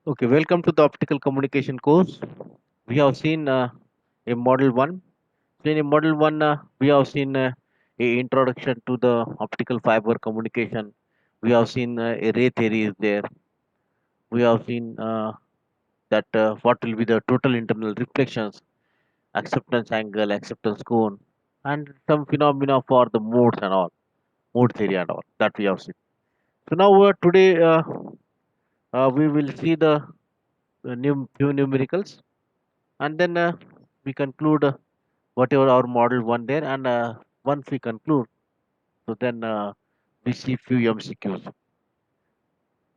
Okay, welcome to the optical communication course. We have seen a model 1. So in a model 1, we have seen a introduction to the optical fiber communication. We have seen array theory is there. We have seen that what will be the total internal reflections, acceptance angle, acceptance cone, and some phenomena for the modes and all, mode theory and all that we have seen. So now today we will see the few numericals, and then we conclude whatever our model one there, and once we conclude, so then we see few MCQs.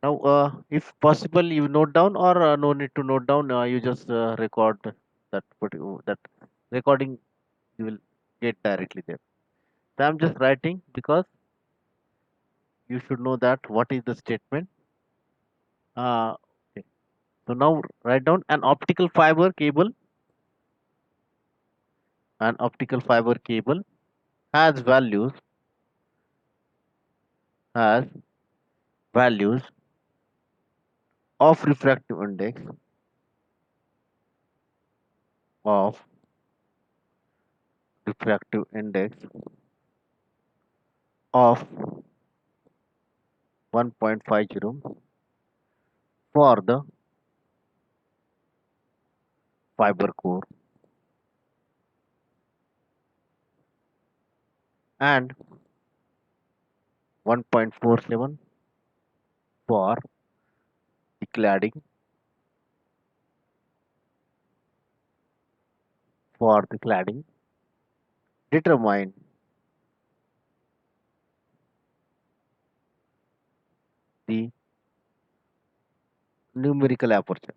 Now if possible you note down, or no need to note down, you just record that that recording, you will get directly there. So I'm just writing because you should know that what is the statement. Okay. So now write down an optical fiber cable. An optical fiber cable has has values of refractive index of refractive index of 1.50 for the fiber core and 1.47 for the cladding. Determine the numerical aperture.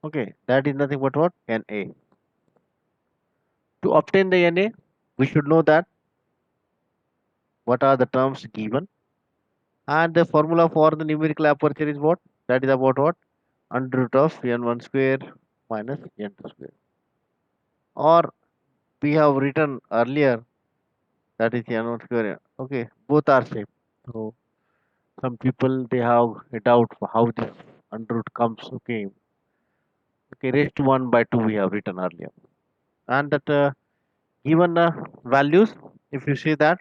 Okay, that is nothing but what? Na. To obtain the Na, we should know that what are the terms given, and the formula for the numerical aperture is what? That is about what? Under root of n1 square minus n2 square. Or we have written earlier, that is n1 square. Okay, both are same. So some people they have a doubt for how this under root comes. Okay, okay, raised to 1 by 2 we have written earlier. And that given values, if you see that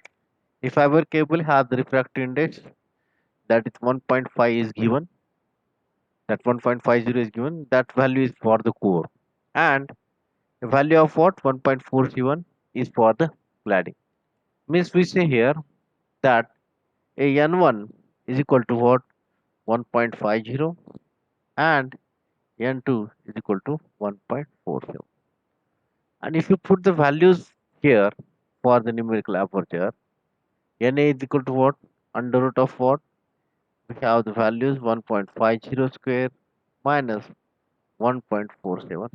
if fiber cable has the refractive index, that is 1.5 is given, that 1.50 is given, that value is for the core, and the value of what? 1.47 is for the cladding. Means we say here that a n1 is equal to what? 1.50, and n2 is equal to 1.47. And if you put the values here for the numerical aperture, na is equal to what? Under root of what? We have the values 1.50 square minus 1.47 square.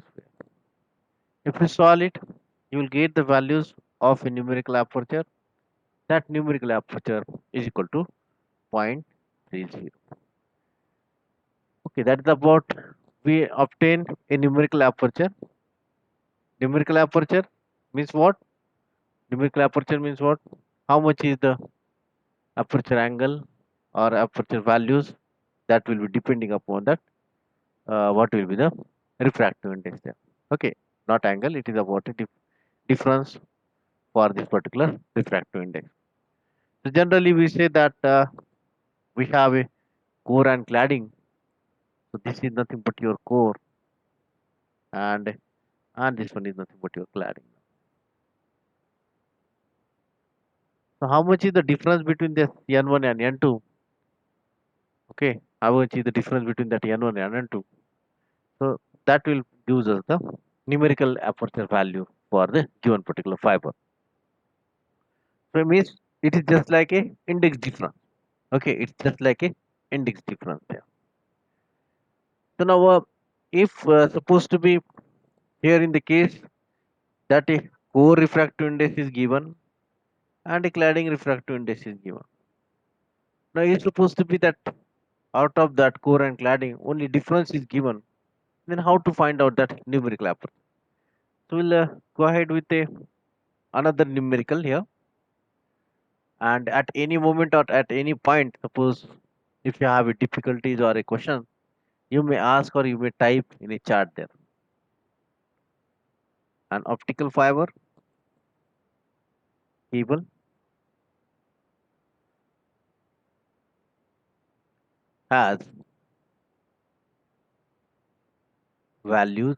If you solve it, you will get the values of a numerical aperture. That numerical aperture is equal to 0.30. Okay, that is about we obtain a numerical aperture. Numerical aperture means what? Numerical aperture means what? How much is the aperture angle or aperture values? That will be depending upon that. What will be the refractive index there? Okay, not angle. It is about a difference for this particular refractive index. So generally, we say that we have a core and cladding. So this is nothing but your core, and this one is nothing but your cladding. So how much is the difference between this n1 and n2? Okay, how much is the difference between that n1 and n2? So that will gives us the numerical aperture value for the given particular fiber. So it means it is just like a index difference. Okay, it's just like a index difference there. So now, if supposed to be here in the case that a core refractive index is given and a cladding refractive index is given. Now it's supposed to be that out of that core and cladding only difference is given. Then how to find out that numerical aperture? So we'll go ahead with a another numerical here, and at any moment or at any point, suppose If you have a difficulties or a question, you may ask or you may type in a chat there. An optical fiber cable has values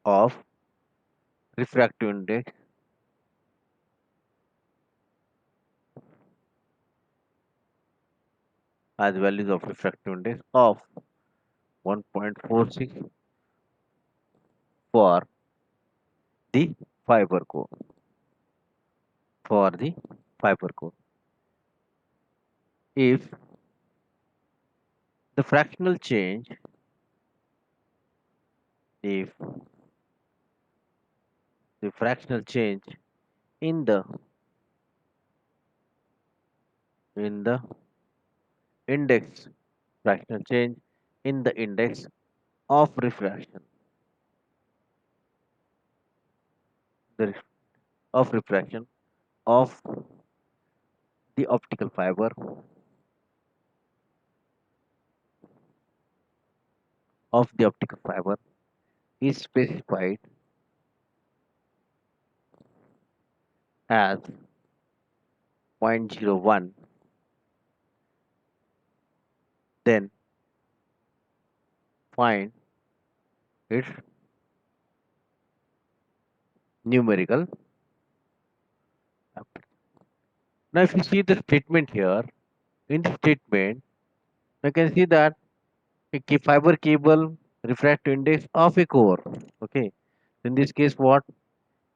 of refractive index, of 1.46 for the fiber core. For the fiber core, if the fractional change, if the fractional change in the index, fractional change in the index of refraction, the of refraction of the optical fiber, of the optical fiber is specified as 0.01, then find its numerical application. Now, if you see the statement here, in the statement, you can see that a fiber cable refractive index of a core. Okay, in this case, what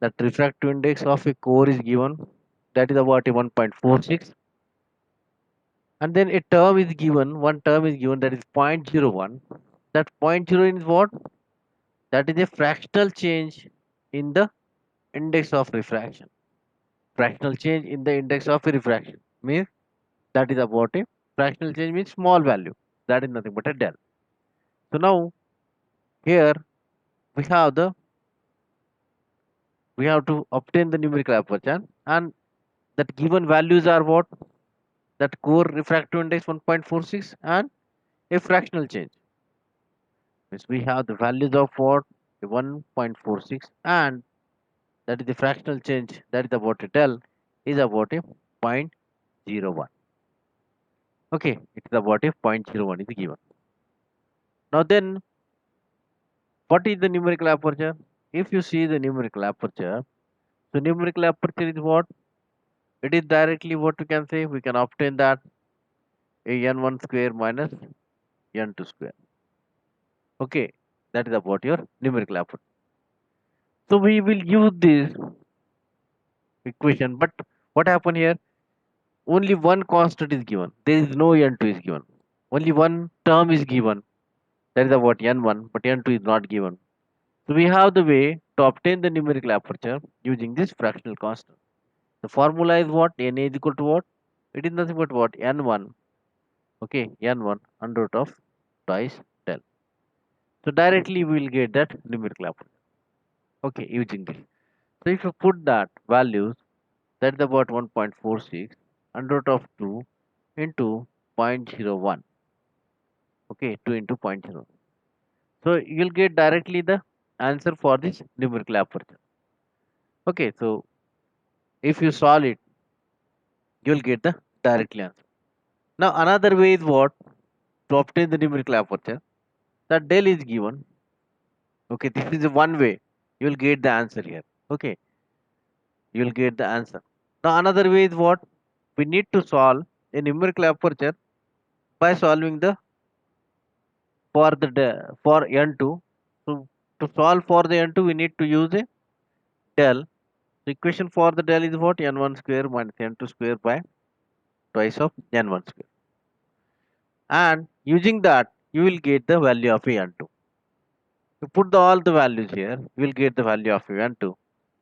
that refractive index of a core is given, that is about a 1.46, and then a term is given, one term is given, that is 0.01. That zero point 0 is what? That is a fractional change in the index of refraction. Fractional change in the index of refraction means that is about a fractional change means small value. That is nothing but a del. So now here we have the we have to obtain the numerical aperture, and that given values are what? That core refractive index 1.46 and a fractional change. Means we have the values of what? 1.46, and that is the fractional change, that is about a del, is about a zero point 0.01. Okay, it is about a zero point 0.01 is given. Now then, what is the numerical aperture? If you see the numerical aperture, so numerical aperture is what? It is directly what we can say. We can obtain that a n1 square minus n2 square. Okay, that is about your numerical aperture. So we will use this equation, but what happened here? Only one constant is given. There is no n2 is given. Only one term is given. That is about n1, but n2 is not given. So we have the way to obtain the numerical aperture using this fractional constant. The formula is what? Na is equal to what? It is nothing but what? N1. Okay, N1 under root of twice del. So directly we will get that numerical aperture. Okay, using this. So if you put that values, that is about 1.46 under root of 2 into zero point 0.01. Okay, 2 into zero point 0. So you'll get directly the answer for this numerical aperture. Okay, so if you solve it, you'll get the directly answer. Now another way is what? To obtain the numerical aperture, that del is given. Okay, this is one way. You'll get the answer here. Okay, you'll get the answer. Now another way is what? We need to solve a numerical aperture by solving the for for n2. So to solve for the n2, we need to use a del. The equation for the del is what? N1 square minus n2 square by twice of n1 square. And using that, you will get the value of n2. You put all the values here, you will get the value of n2,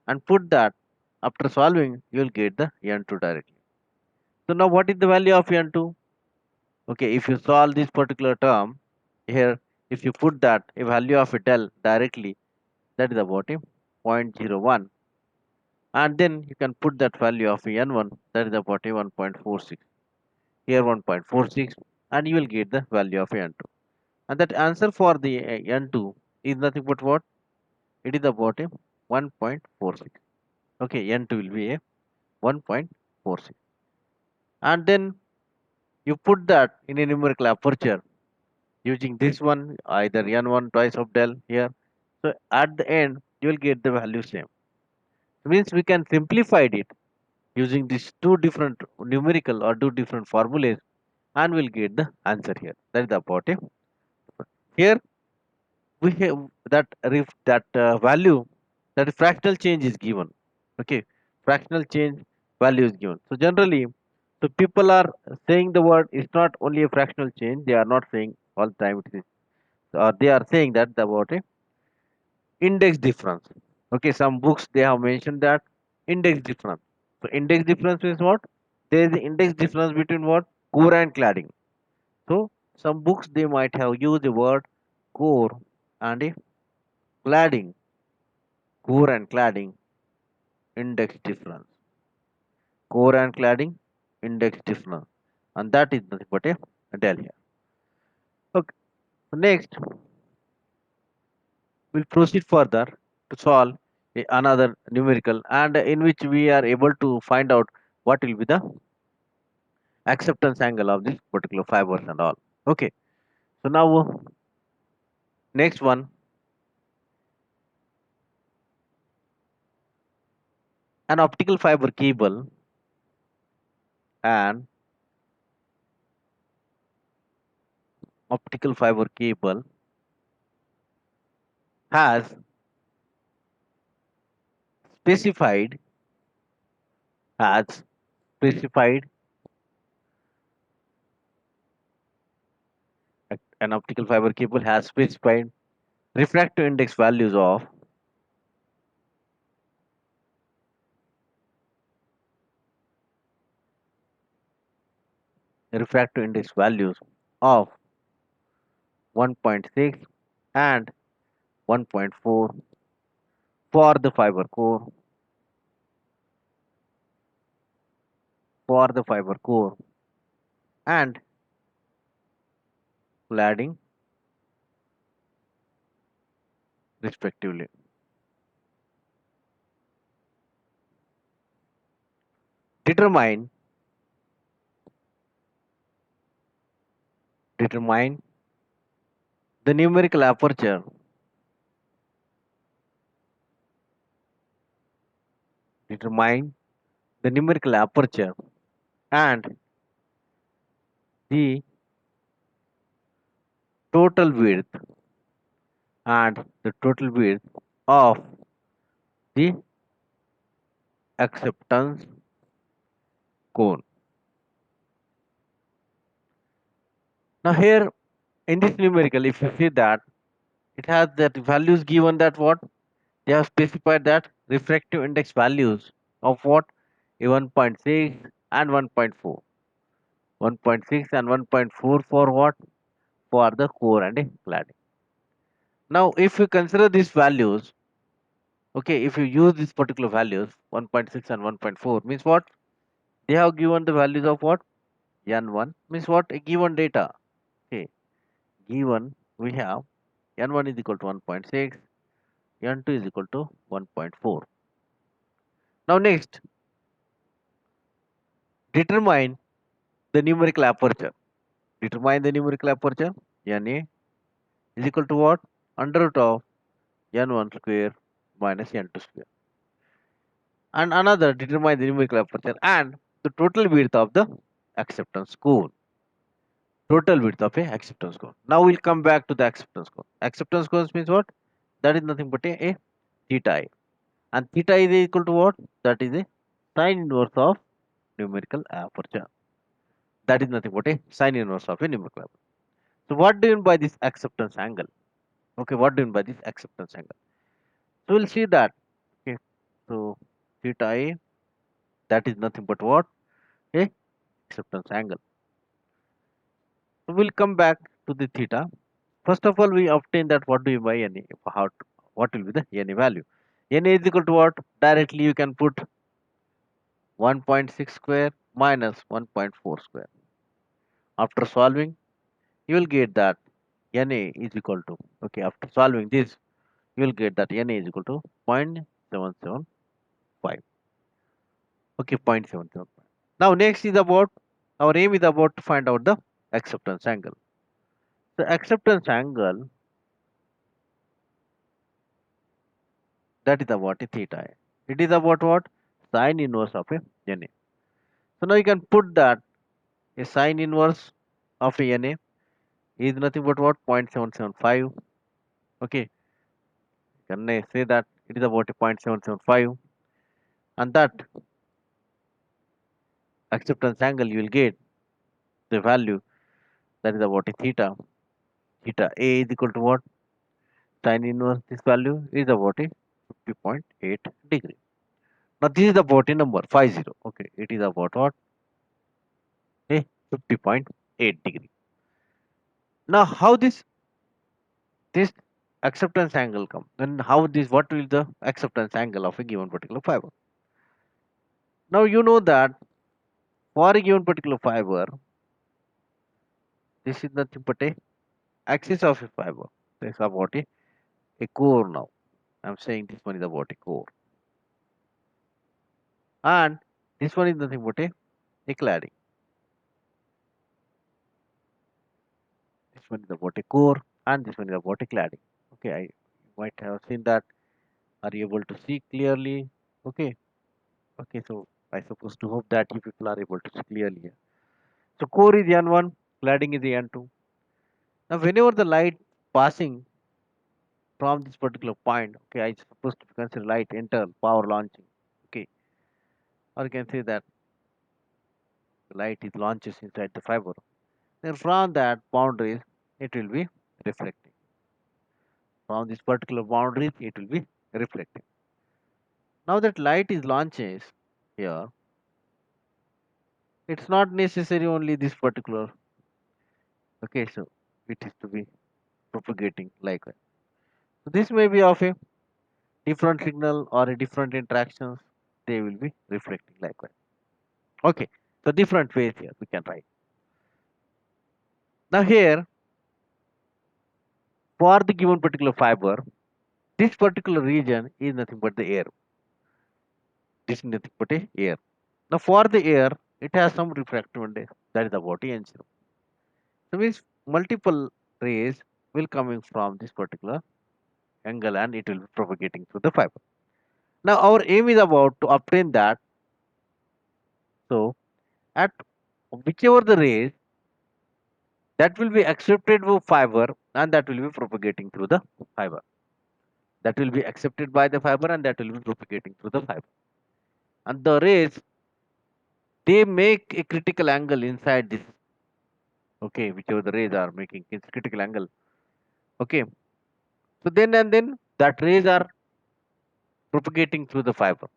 and put that after solving, you will get the n2 directly. So now what is the value of n2? Okay, if you solve this particular term here, if you put that a value of a del directly, that is about a zero point 0.01, and then you can put that value of n1, that is about a 1.46. here 1.46, and you will get the value of n2. And that answer for the n2 is nothing but what? It is about a 1.46. Okay, n2 will be a 1.46. And then you put that in a numerical aperture using this one, either n1 twice of del here. So at the end, you will get the value same. Means we can simplify it using these two different numerical or two different formulas, and we'll get the answer here. That is about it. Here we have that value, that fractional change is given. Okay, fractional change value is given. So generally, so people are saying the word is not only a fractional change. They are not saying all the time it is, or they are saying that about a index difference. Okay, some books they have mentioned that index difference. So index difference is what? There is the index difference between what? Core and cladding. So some books they might have used the word core and a cladding. Core and cladding index difference. Core and cladding index difference. And that is nothing but a del here. Okay. So next we'll proceed further to solve another numerical, and in which we are able to find out what will be the acceptance angle of this particular fibers and all. Okay. So now next one, an optical fiber cable and optical fiber cable has specified has specified an optical fiber cable has specified refractive index values of refractive index values of 1.6 and 1.4 for the fiber core, and cladding respectively. Determine determine the numerical aperture, determine the numerical aperture and the total width of the acceptance cone. Now here in this numerical, if you see that it has that values given, that what they have specified, that refractive index values of what? A 1.6 and 1.4. 1.6 and 1.4 for what? For the core and a cladding. Now if you consider these values, okay, if you use these particular values 1.6 and 1.4 means what? They have given the values of what? N1 means what? A given data. Okay, given we have N1 is equal to 1.6, N2 is equal to 1.4. Now next, determine the numerical aperture. Determine the numerical aperture. Na is equal to what? Under root of n1 square minus n2 square. And another, determine the numerical aperture and the total width of the acceptance cone. Total width of a acceptance cone. Now we'll come back to the acceptance cone. Acceptance cone means what? That is nothing but a theta I. And theta is equal to what? That is a sine inverse of numerical aperture. That is nothing but a sine inverse of a numerical aperture. So what do you mean by this acceptance angle? Okay, what do you mean by this acceptance angle? So we'll see that. Okay, so theta A, that is nothing but what? A acceptance angle. So we'll come back to the theta. First of all, we obtain that what do you by NA? What will be the NA value? NA is equal to what? Directly you can put 1.6 square minus 1.4 square. After solving, you will get that Na is equal to, okay, after solving this, you will get that Na is equal to 0.775. Okay, 0.775. Now, next is about, our aim is about to find out the acceptance angle. The acceptance angle, that is about a theta. It is about what? Sine inverse of a Na. So now you can put that a sine inverse of a Na is nothing but what? 0.775. Okay, can I say that it is about a 0.775, and that acceptance angle you will get the value, that is about a theta. Theta A is equal to what? Sine inverse this value is about a 50.8 degree. Now this is about a number 50. Okay, it is about what? A 50.8 degree. Now how this acceptance angle come? Then how this, what will the acceptance angle of a given particular fiber? Now you know that for a given particular fiber, this is nothing but a axis of a fiber. This is about a core now. I'm saying this one is about a core. And this one is nothing but a cladding. This one is about a core and this one is about a cladding. Okay, I might have seen that. Are you able to see clearly? Okay, okay, so I suppose to hope that you people are able to see clearly here. So core is N1, cladding is N2. Now whenever the light passing from this particular point, okay, I supposed to consider light enter power launching. Okay, or you can say that the light is launches inside the fiber. Then from that boundaries, it will be reflecting. From this particular boundaries, it will be reflecting. Now that light is launches here, it's not necessary only this particular. Okay, so it is to be propagating like that. So this may be of a different signal or a different interactions. They will be reflecting like that. Okay, so different ways here we can write. Now here, for the given particular fiber, this particular region is nothing but the air. This is nothing but a air. Now for the air, it has some refractive index, that is about n0. So means multiple rays will coming from this particular angle and it will be propagating through the fiber. Now our aim is about to obtain that. So at whichever the rays that will be accepted with fiber and that will be propagating through the fiber. That will be accepted by the fiber and that will be propagating through the fiber. And the rays, they make a critical angle inside this. Okay, whichever the rays are making its critical angle. Okay, so then and then that rays are propagating through the fiber.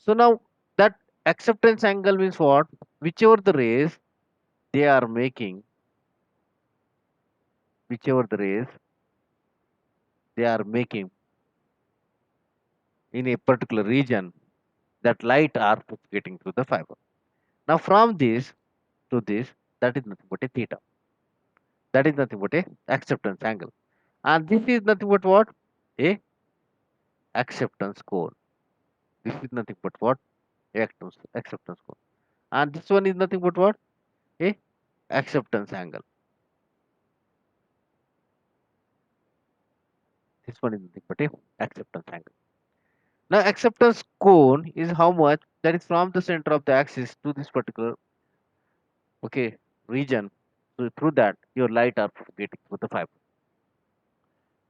So now that acceptance angle means what? Whichever the rays they are making, whichever the rays they are making in a particular region, that light are propagating through the fiber. Now from this to this, that is nothing but a theta. That is nothing but a acceptance angle. And this is nothing but what? A acceptance cone. This is nothing but what? Acceptance cone. And this one is nothing but what? A acceptance angle. This one is nothing but a acceptance angle. Now acceptance cone is how much that is from the center of the axis to this particular, okay, region. So through that your light are propagating through the fiber.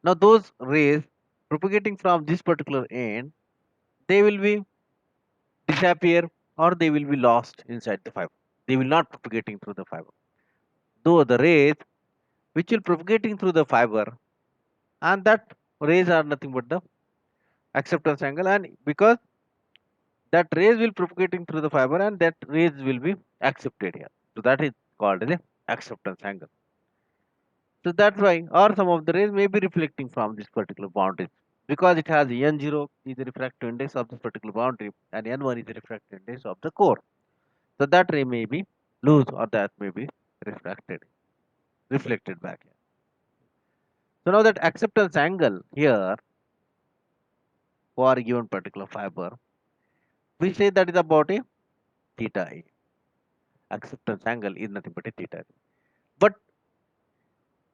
Now those rays propagating from this particular end, they will be disappear or they will be lost inside the fiber. They will not propagating through the fiber. Though the rays which will propagating through the fiber, and that rays are nothing but the acceptance angle, and because that rays will propagating through the fiber and that rays will be accepted here. So that is called as a acceptance angle. So that's why, or some of the rays may be reflecting from this particular boundary because it has n0 is the refractive index of this particular boundary and n1 is the refractive index of the core. So that ray may be lose or that may be reflected back here. So now that acceptance angle here for a given particular fiber, we say that is about a theta A. Acceptance angle is nothing but a theta A. But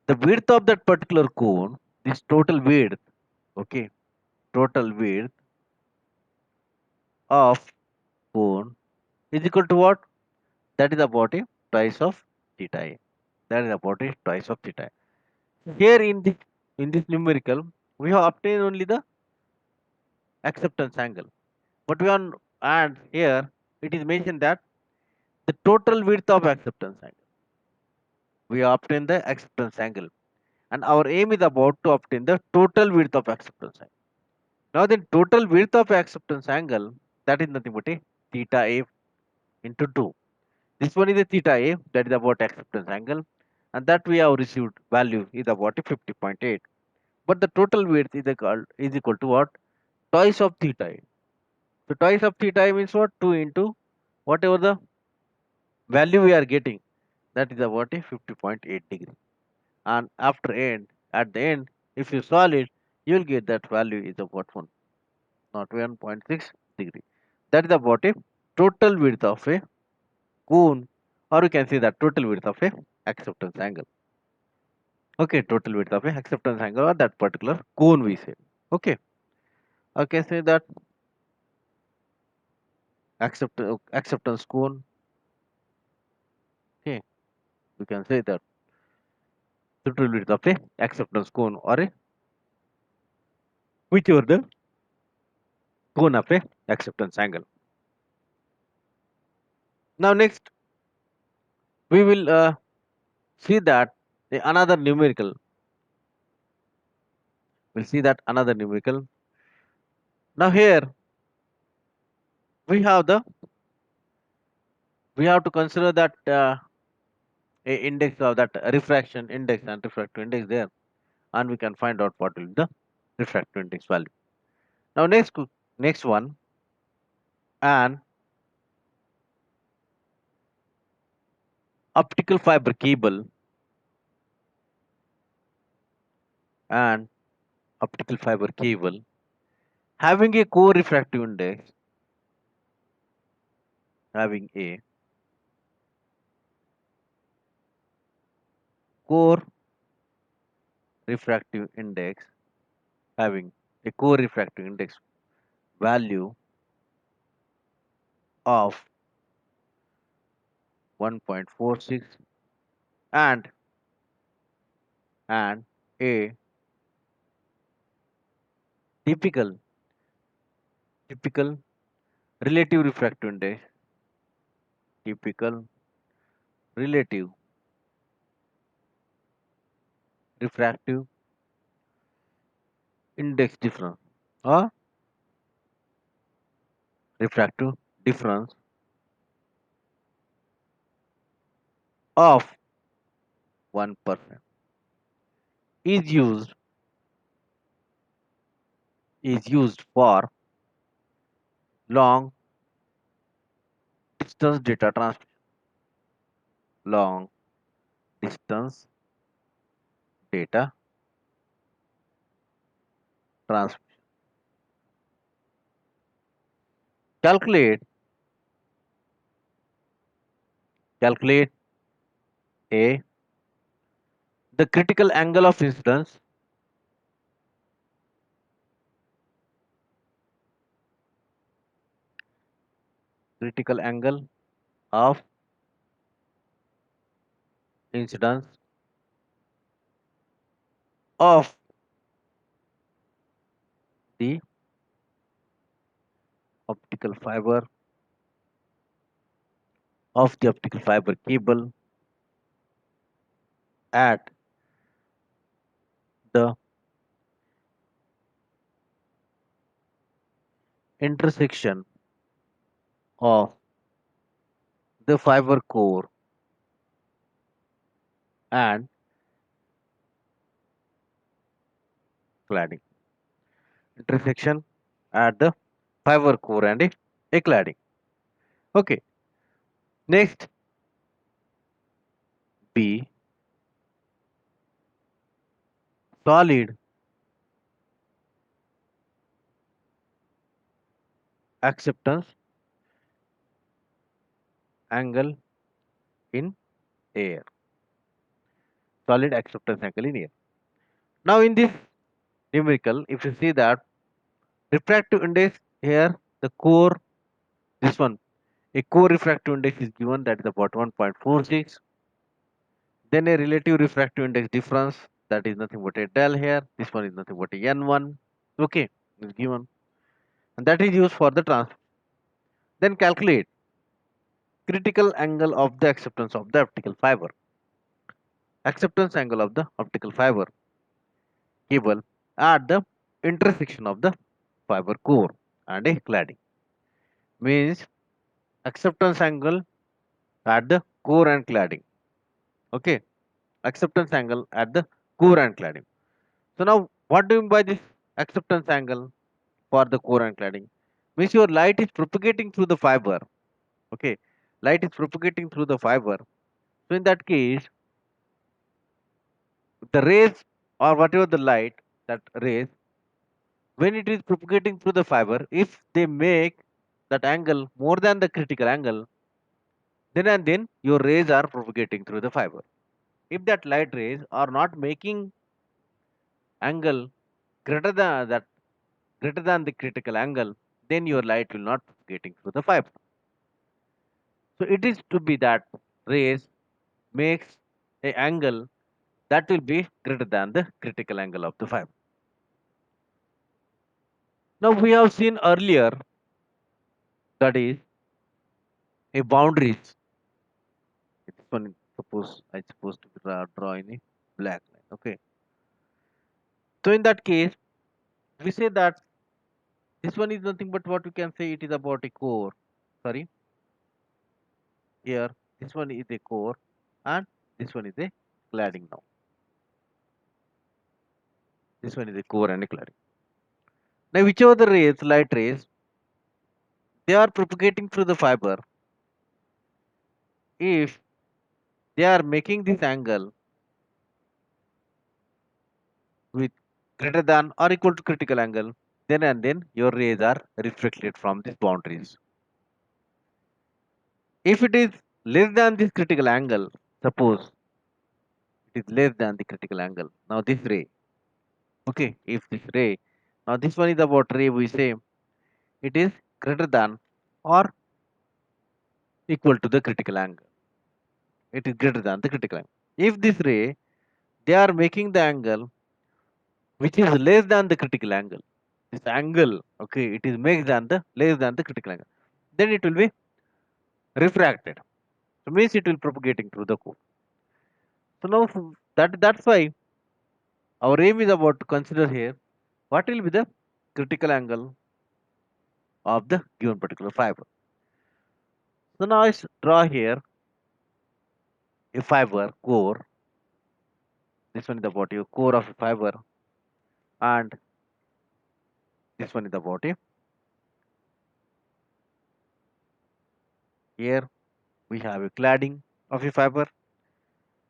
the width of that particular cone, this total width, okay, total width of cone is equal to what? That is about a twice of theta A. That is about a twice of theta A. Here in this numerical, we have obtained only the acceptance angle. But we are and here it is mentioned that the total width of acceptance angle. We obtain the acceptance angle, and our aim is about to obtain the total width of acceptance angle. Now, the total width of acceptance angle, that is nothing but a theta A into 2. This one is a theta A, that is about acceptance angle, and that we have received value is about a 50.8. But the total width is equal to what? Twice of theta A. So twice of theta A means what? 2 into whatever the value we are getting, that is about a 50.8 degree. And at the end, if you solve it, you will get that value is about 1, not 1.6 degree. That is about a total width of a cone, or you can say that total width of a acceptance angle. Okay, total width of a acceptance angle or that particular cone we say. Okay, okay, say that acceptance cone. Okay, we can say that total width of a acceptance cone or a whichever the cone of a acceptance angle. Now next we will see that another numerical. We'll see that another numerical. Now here we have the we have to consider that a index of that refraction index and refractive index there, and we can find out what will be the refractive index value. Now next one, an optical fiber cable and optical fiber cable having a co-refractive index having a core refractive index having a co-refractive index value of 1.46 and and a typical relative refractive index typical relative refractive index difference or refractive difference of 1% is used for long distance data transmission. Long distance data transmission. Calculate calculate a the critical angle of incidence critical angle of incidence of the optical fiber optical fiber cable at the intersection of the fiber core and cladding. Intersection at the fiber core and a cladding. Okay. Next, be solid acceptance angle in air. Solid acceptance angle in air. Now in this numerical, if you see that refractive index here, the core, this one, a core refractive index is given, that is about 1.46. Then a relative refractive index difference, that is nothing but a del here. This one is nothing but a n1. Okay, is given, and that is used for the trans. Then calculate critical angle of the acceptance of the optical fiber. Acceptance angle of the optical fiber cable at the intersection of the fiber core and a cladding. Means acceptance angle at the core and cladding. Okay, acceptance angle at the core and cladding. So now, what do you mean by this acceptance angle for the core and cladding? Means your light is propagating through the fiber. Okay, light is propagating through the fiber. So in that case, the rays or whatever the light, that rays, when it is propagating through the fiber, if they make that angle more than the critical angle, then and then your rays are propagating through the fiber. If that light rays are not making angle greater than that, greater than the critical angle, then your light will not propagating through the fiber. So it is to be that rays makes a angle that will be greater than the critical angle of the fiber. Now we have seen earlier, that is a boundaries. This one, suppose I supposed to draw in a black line. Okay. So in that case, we say that this one is nothing but what we can say, it is about a core. Sorry, here this one is a core and this one is a cladding now. This one is a core and a cladding. Now whichever the rays, light rays, they are propagating through the fiber. If they are making this angle with greater than or equal to critical angle, then and then your rays are reflected from these boundaries. If it is less than this critical angle, suppose it is less than the critical angle. Now this ray, okay, if this ray, now this one is about ray, we say it is greater than or equal to the critical angle. It is greater than the critical angle. If this ray, they are making the angle which is less than the critical angle. This angle, okay, it is makes than the less than the critical angle. Then it will be refracted. So means it will propagating through the core. So now that's why our aim is about to consider here what will be the critical angle of the given particular fiber. So now I draw here a fiber core. This one is about your core of a fiber, and this one is about a, here we have a cladding of a fiber,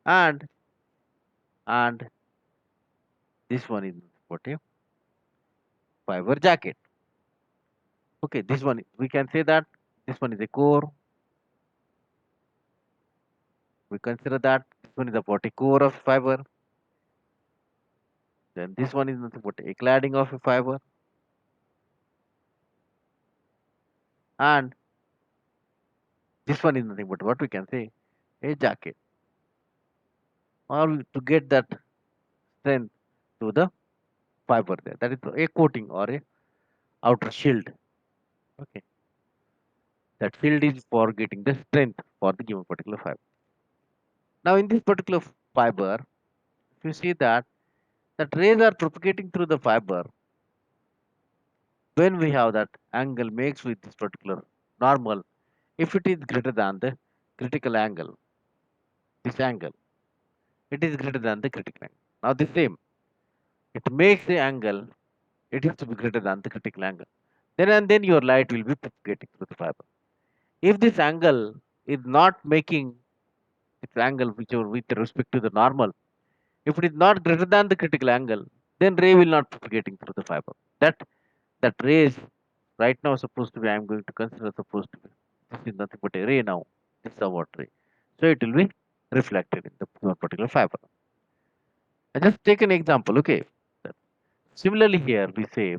and and this one is about a fiber jacket. Okay, this one we can say that this one is a core. We consider that this one is about a core of fiber. Then this one is nothing but a cladding of a fiber, and this one is nothing but what we can say, a jacket, or to get that strength to the fiber there. That is a coating or a outer shield. Okay, that shield is for getting the strength for the given particular fiber. Now in this particular fiber, if you see that rays are propagating through the fiber, when we have that angle makes with this particular normal, if it is greater than the critical angle, this angle, it is greater than the critical angle. Now the same, it makes the angle, it is to be greater than the critical angle. Then and then your light will be propagating through the fiber. If this angle is not making the its angle whichever with respect to the normal, if it is not greater than the critical angle, then ray will not propagating through the fiber. That ray is right now supposed to be, I'm going to consider supposed to be. This is nothing but a ray now. This is a what ray. So it will be reflected in the particular fiber. I just take an example, okay? Similarly here we say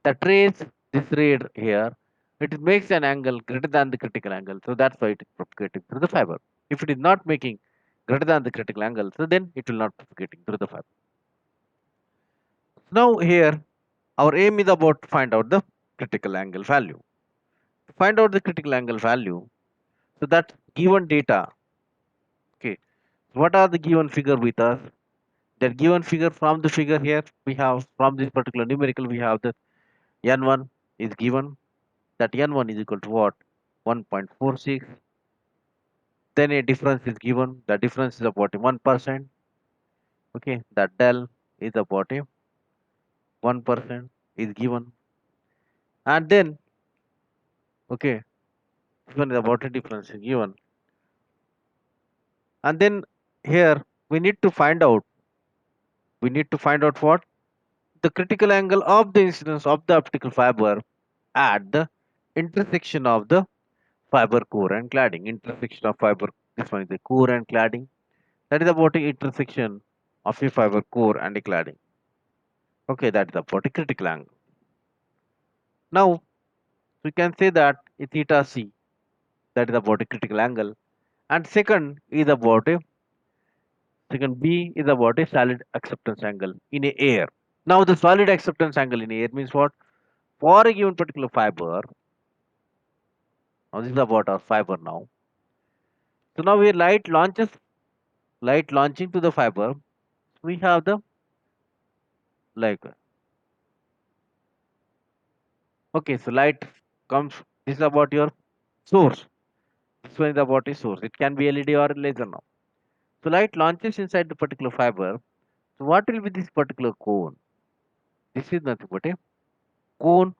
that rays, this ray here, it makes an angle greater than the critical angle. So that's why it is propagating through the fiber. If it is not making greater than the critical angle, so then it will not propagating through the fiber. Now here, our aim is about to find out the critical angle value. To find out the critical angle value, so that given data, okay, what are the given figure with us? That given figure, from the figure here, we have from this particular numerical, we have the n1 is given, that n1 is equal to what? 1.46. Then a difference is given, the difference is about 1%. Okay, that del is about 1% is given. And then, okay, this one is about a difference is given. And then here we need to find out, what? The critical angle of the incidence of the optical fiber at the intersection of the fiber core and cladding. Intersection of fiber, this one is the core and cladding. That is about the intersection of a fiber core and a cladding. Okay, that is about a critical angle. Now we can say that a theta c, that is about a critical angle, and second b is about a solid acceptance angle in a air. Now the solid acceptance angle in air means what? For a given particular fiber, now this is about our fiber now. So now we light launching to the fiber. We have the like, okay, so light comes. This is about your source. This one is about a source. It can be LED or laser now. So light launches inside the particular fiber. So what will be this particular cone? This is nothing but a cone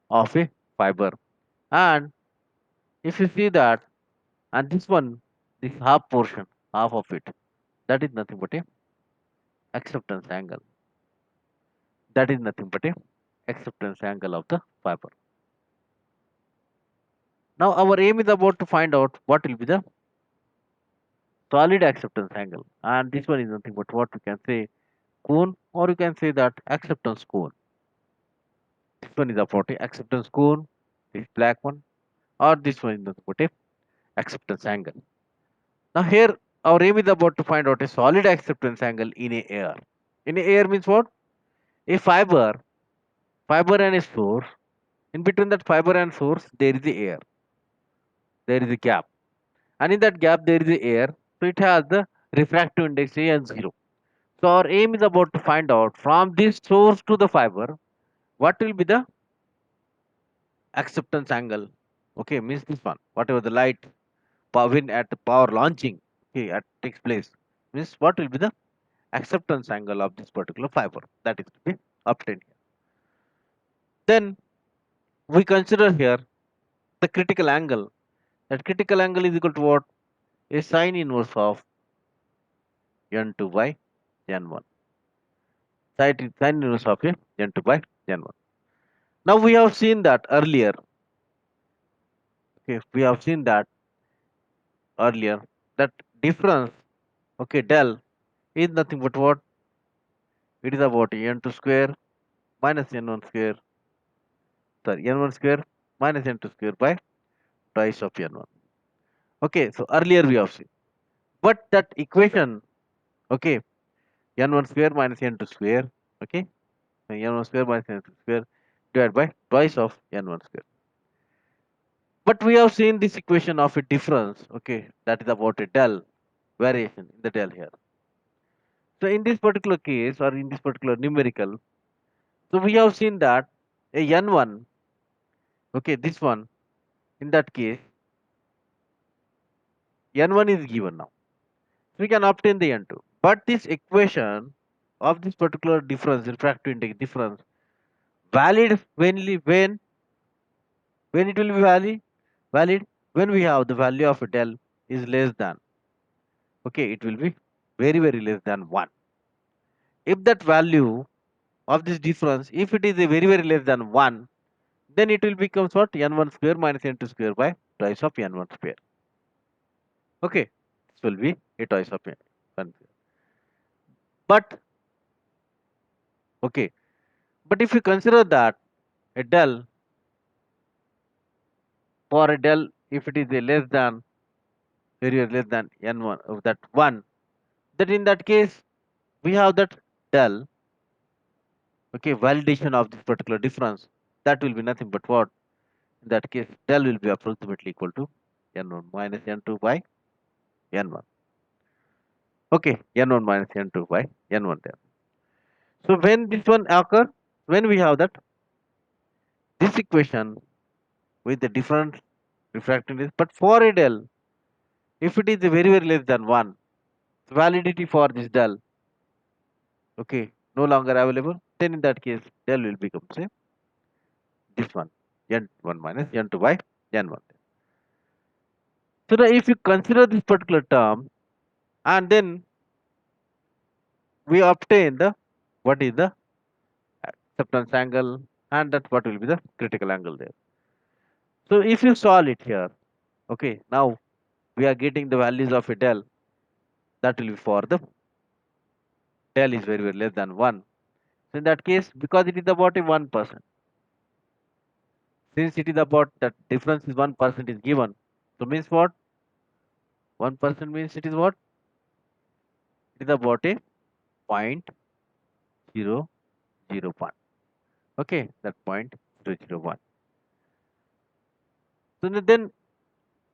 of a fiber. And if you see that, and this one, this half portion, half of it, that is nothing but a acceptance angle. That is nothing but a acceptance angle of the fiber. Now our aim is about to find out what will be the solid acceptance angle, and this one is nothing but what we can say cone, or you can say that acceptance cone. This one is about a acceptance cone, this black one, or this one is nothing but a acceptance angle. Now here our aim is about to find out a solid acceptance angle in a air. In a air means what? A fiber and a source. In between that fiber and source, there is the air. There is a gap, and in that gap there is the air. So it has the refractive index A and 0. So our aim is about to find out from this source to the fiber what will be the acceptance angle. Okay, means this one. Whatever the light power when at the power launching, okay, at takes place, means what will be the acceptance angle of this particular fiber that is to be obtained here. Then we consider here the critical angle. That critical angle is equal to what? A sine inverse of n2 by n1. Sine inverse of a n2 by n1. Now we have seen that earlier. Okay, we have seen that earlier, that difference, okay, del is nothing but what? It is about n2 square minus n1 square, sorry, n1 square minus n2 square by twice of n1. Okay, so earlier we have seen. But that equation, okay, n1 square minus n2 square, okay, n1 square minus n2 square divided by twice of n1 square. But we have seen this equation of a difference, okay, that is about a del variation in the del here. So in this particular case, or in this particular numerical, so we have seen that a n1, okay, this one, in that case, n1 is given now. So we can obtain the n2. But this equation of this particular difference, refractive index difference, valid when it will be valid when we have the value of del is less than. Okay, it will be very, very less than 1. If that value of this difference, if it is a very, very less than 1, then it will become what? N1 square minus N2 square by twice of N1 square. Okay, this will be a twice of N1 square. But, okay, but if you consider that a del, for a del, if it is a less than, very, very less than N1 of that 1, then in that case, we have that del, okay, validation of this particular difference. That will be nothing but what? In that case, del will be approximately equal to N1 minus N2 by N1. Okay, N1 minus N2 by N1 there. So when this one occur, when we have that, this equation with the different refractoriness, but for a del, if it is a very, very less than 1, validity for this del, okay, no longer available, then in that case, del will become say this one, N1 minus N2 by N1. So now if you consider this particular term, and then we obtain the, what is the acceptance angle, and that what will be the critical angle there. So if you solve it here, okay, now we are getting the values of a del, that will be for the del is very, very less than 1. So in that case, because it is about a 1%, since it is about that difference is 1% is given, so means what? 1% means it is what? It is about a point zero zero 0.001. Okay, that point 0.001. So then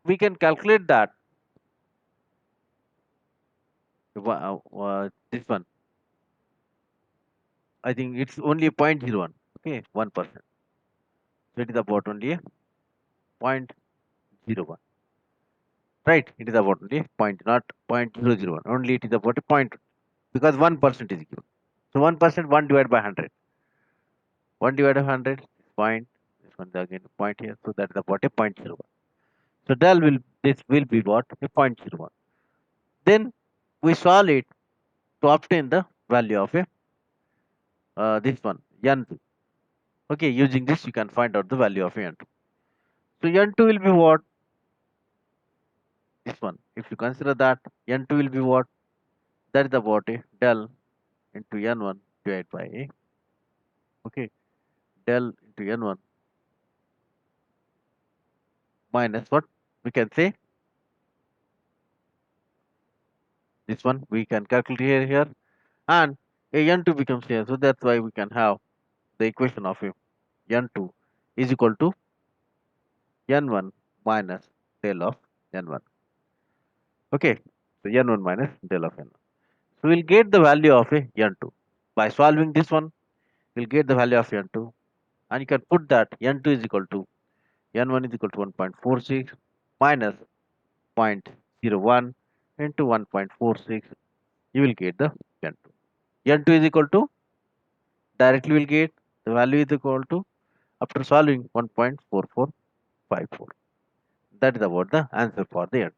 we can calculate that this one, I think it's only a point zero 0.01. Okay, 1%. So it is about only a point zero 0.01. Right? It is about only point, not point 0.001. Only it is about a point, because 1% is given. So 1%, 1 divided by 100. 1 divided by 100 is point. This one is again point here. So that is about a point zero 0.01. So del will, this will be what? A point zero 0.01. Then we solve it to obtain the value of a this one n2. Okay, using this you can find out the value of n2. So n2 will be what? This one. If you consider that, n2 will be what? That is about a del into n1 divided by a. Okay, del into n1 minus what? We can say this one. We can calculate here, and a n2 becomes here. So that's why we can have the equation of a n2 is equal to n1 minus del of n1. Okay, so n1 minus del of n1. So we'll get the value of a n2 by solving this one. We'll get the value of n2, and you can put that n2 is equal to n1 is equal to 1.46 minus 0.01 into 1.46. You will get the n2. n2 is equal to, directly will get the value is equal to, after solving, 1.4454. That is about the answer for the n2.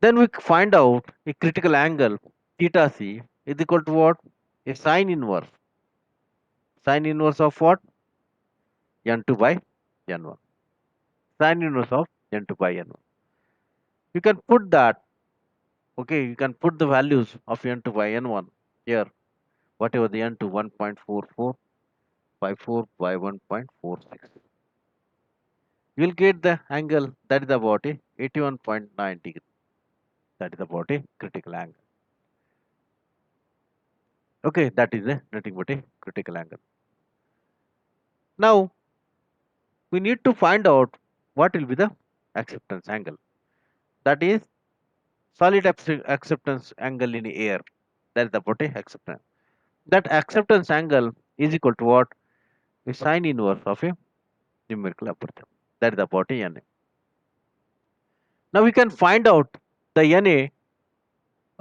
Then we find out a critical angle theta c is equal to what? A sine inverse. Sine inverse of what? N2 by N1. Sine inverse of N2 by N1. You can put that, okay, you can put the values of N2 by N1 here, whatever the N2, 1.4454 by 1.46. You will get the angle that is about a 81.9 degree. That is about a critical angle. Okay, that is a nothing but a critical angle. Now, we need to find out what will be the acceptance angle. That is solid acceptance angle in air. That is the about acceptance. That acceptance angle is equal to what? The sine inverse of a numerical aperture. That is about NA. Now we can find out the NA.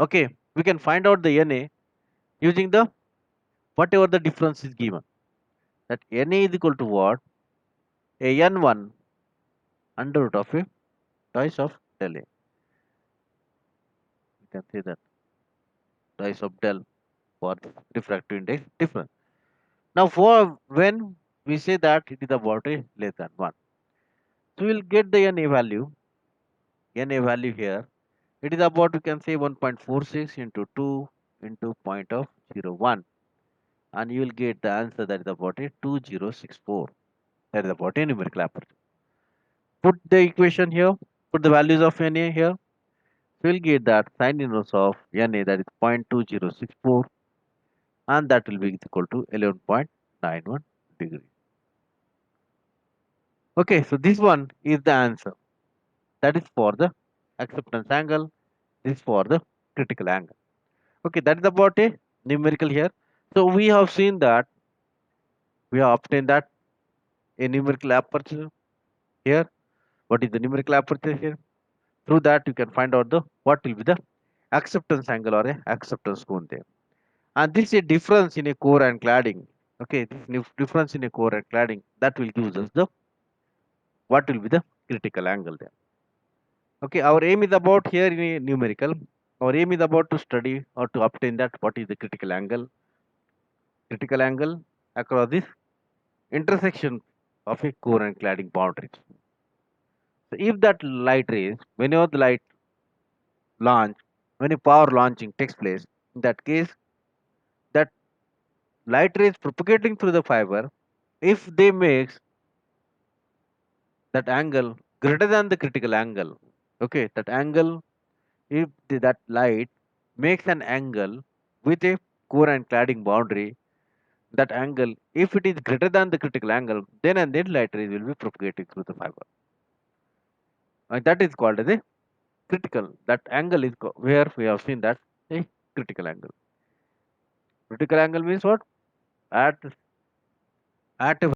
Okay, we can find out the NA using the whatever the difference is given. That NA is equal to what? A N1 under root of a twice of del A. can say that price of del for refractive index difference. Now, for when we say that it is about a less than 1, so we'll get the NA value here. It is about, we can say, 1.46 into 2 into point of 0.01, and you will get the answer that is about a 2064. That is about a numerical aperture. Put the equation here, put the values of NA here. We'll get that sine inverse of NA, that is 0.2064, and that will be equal to 11.91 degree. Okay, so this one is the answer. That is for the acceptance angle. This is for the critical angle. Okay, that is about a numerical here. So we have seen that we have obtained that a numerical aperture here. What is the numerical aperture here? Through that you can find out the what will be the acceptance angle or a acceptance cone there. And this is a difference in a core and cladding. Okay, this difference in a core and cladding, that will give us the what will be the critical angle there. Okay, our aim is about here in a numerical. Our aim is about to study or to obtain that what is the critical angle across this intersection of a core and cladding boundaries. So if that light rays, whenever the light launch, when a power launching takes place, in that case, that light rays propagating through the fiber, if they makes that angle greater than the critical angle, okay, that angle, if that light makes an angle with a core and cladding boundary, that angle, if it is greater than the critical angle, then and then light rays will be propagating through the fiber. And that is called as a critical. That angle is where we have seen that a critical angle. Critical angle means what? At at a